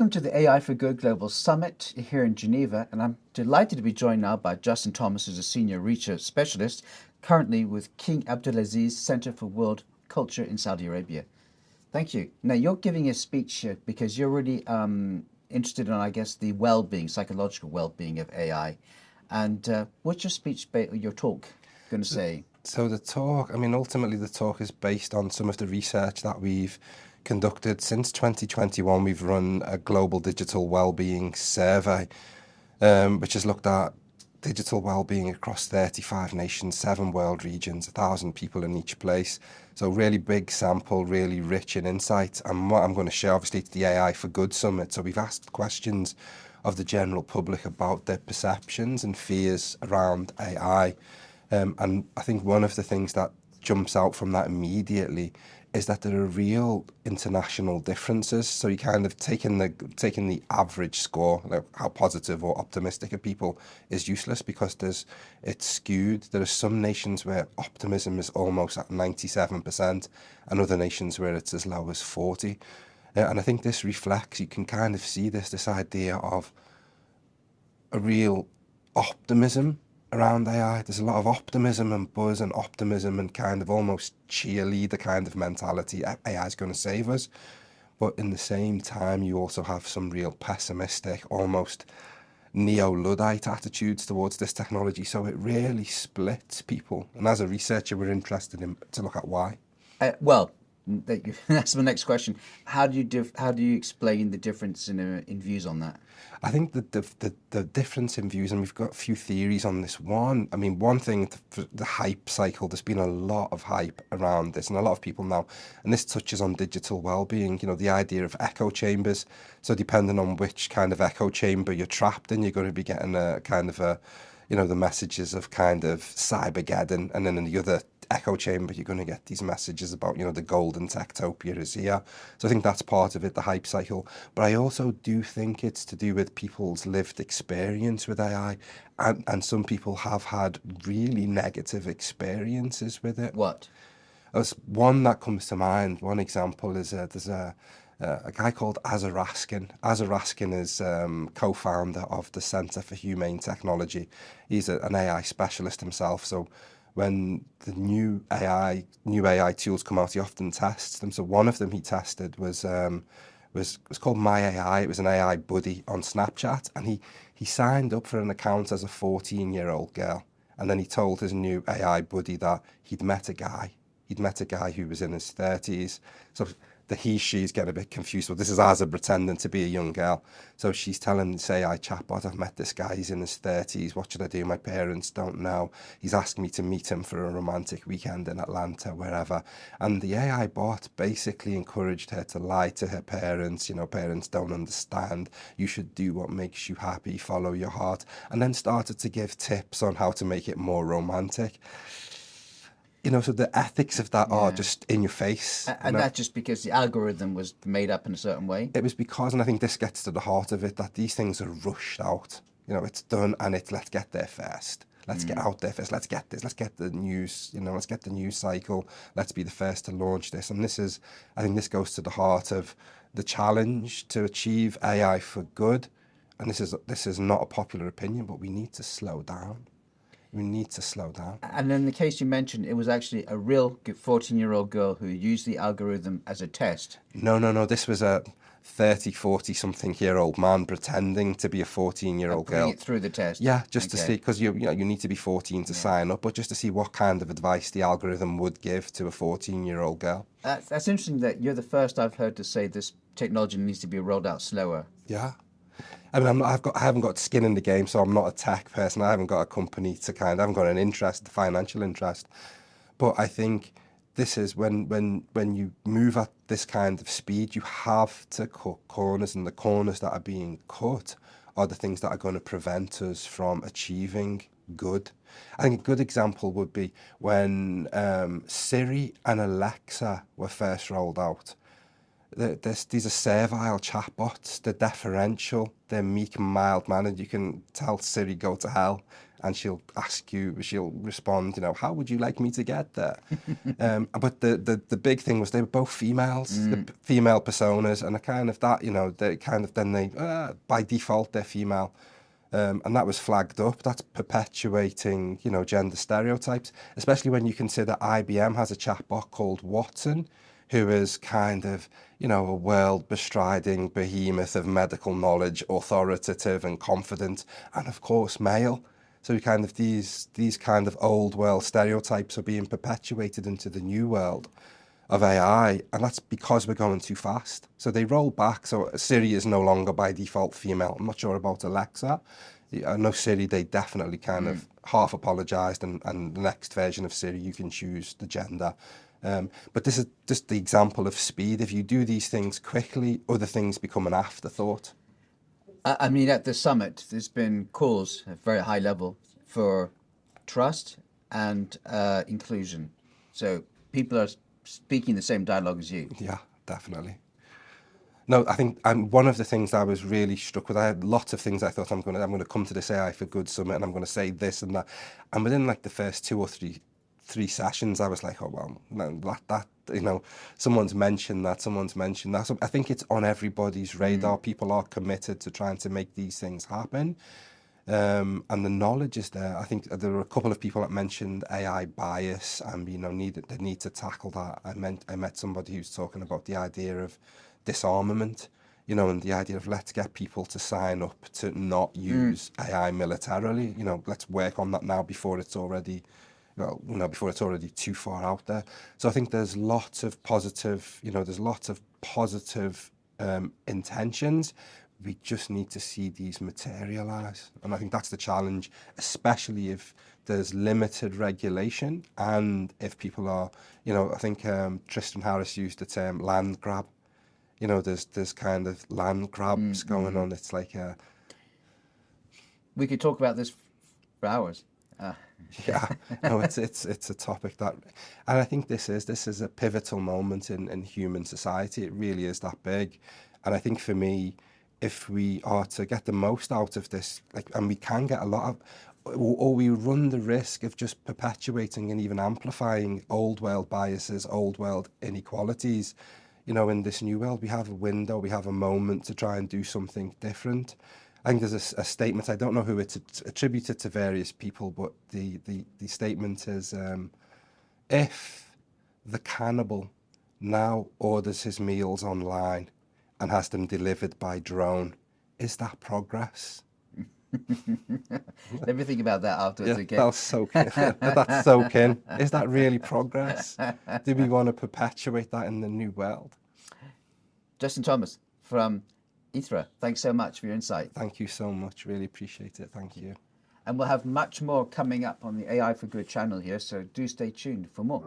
Welcome to the AI for Good Global Summit here in Geneva, and I'm delighted to be joined now by Justin Thomas, who's a senior research specialist, currently with King Abdulaziz Center for World Culture in Saudi Arabia. Thank you. Now, you're giving a speech because you're really interested in, I guess, the well-being, psychological well-being of AI. And what's your speech, your talk going to say? So the talk, ultimately the talk is based on some of the research that we've conducted. Since 2021, we've run a global digital wellbeing survey, which has looked at digital wellbeing across 35 nations, 7 world regions, 1,000 people in each place. So really big sample, really rich in insight. And what I'm going to share, obviously, it's the AI for Good Summit. So we've asked questions of the general public about their perceptions and fears around AI. And I think one of the things that jumps out from that immediately is that there are real international differences. So you kind of taking the average score, like how positive or optimistic are people, is useless because it's skewed. There are some nations where optimism is almost at 97%, and other nations where it's as low as 40. And I think this reflects, you can kind of see this idea of a real optimism around AI. There's a lot of optimism and buzz and optimism and kind of almost cheerleader kind of mentality. AI is going to save us. But in the same time, you also have some real pessimistic, almost neo-Luddite attitudes towards this technology. So it really splits people. And as a researcher, we're interested to look at why. That's my next question. How do you explain the difference in views on that? I think the difference in views, and we've got a few theories on this. One thing, the hype cycle, there's been a lot of hype around this, and a lot of people now, and this touches on digital well-being, the idea of echo chambers. So depending on which kind of echo chamber you're trapped in, you're going to be getting a kind of the messages of kind of Cybergeddon, and then in the other echo chamber, you're going to get these messages about, the golden techtopia is here. So I think that's part of it, the hype cycle. But I also do think it's to do with people's lived experience with AI. And some people have had really negative experiences with it. What? As one that comes to mind, one example is there's a guy called Ithra. Ithra Raskin is co-founder of the Center for Humane Technology. He's an AI specialist himself. So when the new AI tools come out, he often tests them. So one of them he tested was called My AI. It was an AI buddy on Snapchat, and he signed up for an account as a 14-year-old girl, and then he told his new AI buddy that he'd met a guy who was in his 30s. So the she's getting a bit confused. Well, this is Asa pretending to be a young girl. So she's telling this AI chatbot, I've met this guy, he's in his 30s. What should I do? My parents don't know. He's asking me to meet him for a romantic weekend in Atlanta, wherever. And the AI bot basically encouraged her to lie to her parents. Parents don't understand. You should do what makes you happy, follow your heart. And then started to give tips on how to make it more romantic. So the ethics of that are just in your face. And that's just because the algorithm was made up in a certain way? It was because, and I think this gets to the heart of it, that these things are rushed out. It's done, and let's get there first. Let's get out there first. Let's get this. Let's get the news, let's get the news cycle. Let's be the first to launch this. And I think this goes to the heart of the challenge to achieve AI for good. And this is not a popular opinion, but we need to slow down. We need to slow down. And in the case you mentioned, it was actually a real 14-year-old girl who used the algorithm as a test. No. This was a 30, 40-something-year-old man pretending to be a 14-year-old girl. Putting it through the test. Yeah, just to see, because you need to be 14 to sign up, but just to see what kind of advice the algorithm would give to a 14-year-old girl. That's interesting that you're the first I've heard to say this technology needs to be rolled out slower. Yeah. I haven't got skin in the game, so I'm not a tech person. I haven't got a company I haven't got an interest, financial interest. But I think this is when you move at this kind of speed, you have to cut corners, and the corners that are being cut are the things that are going to prevent us from achieving good. I think a good example would be when Siri and Alexa were first rolled out. These are servile chatbots. They're deferential. They're meek and mild-mannered. You can tell Siri go to hell, and she'll respond, how would you like me to get there? But the big thing was they were both females, the female personas, and by default they're female. And that was flagged up. That's perpetuating, gender stereotypes, especially when you consider IBM has a chatbot called Watson, who is kind of, a world-bestriding behemoth of medical knowledge, authoritative and confident, and of course male. So these kind of old world stereotypes are being perpetuated into the new world of AI, and that's because we're going too fast. So they roll back. So Siri is no longer by default female. I'm not sure about Alexa. I know Siri, they definitely kind of half apologized, and the next version of Siri, you can choose the gender. But this is just the example of speed. If you do these things quickly, other things become an afterthought. I mean, at the summit, there's been calls at very high level for trust and inclusion. So people are speaking the same dialogue as you. Yeah, definitely. No, I think one of the things I was really struck with, I had lots of things I thought I'm going to come to this AI for Good summit and I'm going to say this and that. And within like the first 2 or 3 sessions, I was like, oh, well, no, that someone's mentioned that. So I think it's on everybody's radar. People are committed to trying to make these things happen. And the knowledge is there. I think there were a couple of people that mentioned AI bias and, the need to tackle that. I met somebody who's talking about the idea of disarmament, and the idea of let's get people to sign up to not use AI militarily. Let's work on that now before it's already too far out there. So I think there's lots of positive, intentions. We just need to see these materialize. And I think that's the challenge, especially if there's limited regulation and if people are, I think Tristan Harris used the term land grab. There's kind of land grabs going on. It's like we could talk about this for hours. Yeah, no, it's a topic that, and I think this is a pivotal moment in human society. It really is that big, and I think for me, if we are to get the most out of this, and we can get a lot of, or we run the risk of just perpetuating and even amplifying old world biases, old world inequalities. In this new world, we have a window, we have a moment to try and do something different. I think there's a statement, I don't know who it's attributed to various people, but the statement is, if the cannibal now orders his meals online and has them delivered by drone, is that progress? Let me think about that afterwards again. That'll soak in. That's soak in. Is that really progress? Do we want to perpetuate that in the new world? Justin Thomas from Ithra, thanks so much for your insight. Thank you so much. Really appreciate it. Thank you. And we'll have much more coming up on the AI for Good channel here, so do stay tuned for more.